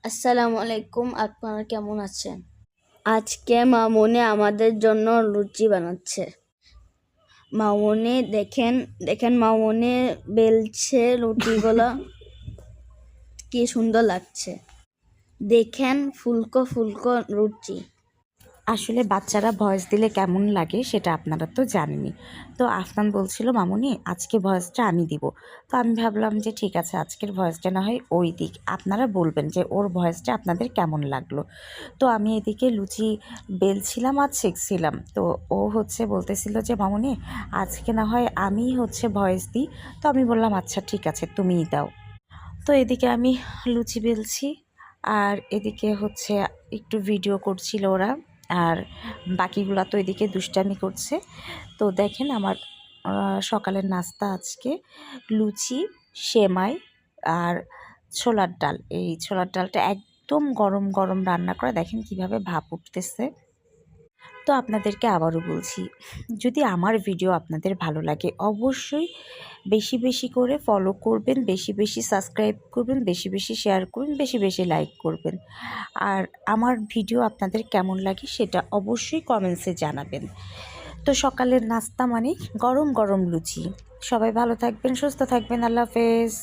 আসসালামু আলাইকুম, আপনারা কেমন আছেন? আজকে মামুনি আমাদের জন্য লুচি বানাচ্ছে। মামুনি দেখেন দেখেন মামুনি বেলছে রুটিগুলো, কি সুন্দর লাগছে। দেখেন ফুলকো ফুলকো রুটি। আসলে বাচ্চারা ভয়েস দিলে কেমন লাগে সেটা আপনারা তো জানেনই। তো আফনান বলছিল, মামুনি আজকে ভয়েসটা আমি দিব। তো আমি ভাবলাম যে ঠিক আছে, আজকের ভয়েসটা না হয় ওই দিক, আপনারা বলবেন যে ওর ভয়েসটা আপনাদের কেমন লাগলো। তো আমি এদিকে লুচি বেলছিলাম আর ছেঁকছিলাম। তো ও বলতেছিল যে মামুনি আজকে না হয় আমি ভয়েস দিই। তো আমি বললাম আচ্ছা ঠিক আছে, তুমিই দাও। তো এদিকে আমি লুচি বেলছি, আর এদিকে একটু ভিডিও করছিল ওরা, আর বাকিগুলা তো এদিকে দুষ্টামি করছে। তো দেখেন আমার সকালের নাস্তা আজকে লুচি, সেমাই আর ছোলার ডাল। এই ছোলার ডালটা একদম গরম গরম রান্না করা, দেখেন কিভাবে ভাপ উঠতেছে। তো আপনাদেরকে আবারও বলছি, যদি আমার ভিডিও আপনাদের ভালো লাগে অবশ্যই বেশি বেশি করে ফলো করবেন, বেশি বেশি সাবস্ক্রাইব করবেন, বেশি বেশি শেয়ার করবেন, বেশি বেশি লাইক করবেন। আর আমার ভিডিও আপনাদের কেমন লাগে সেটা অবশ্যই কমেন্টসে জানাবেন। তো সকালের নাস্তা মানে গরম গরম লুচি। সবাই ভালো থাকবেন, সুস্থ থাকবেন। আল্লাহ হাফেজ।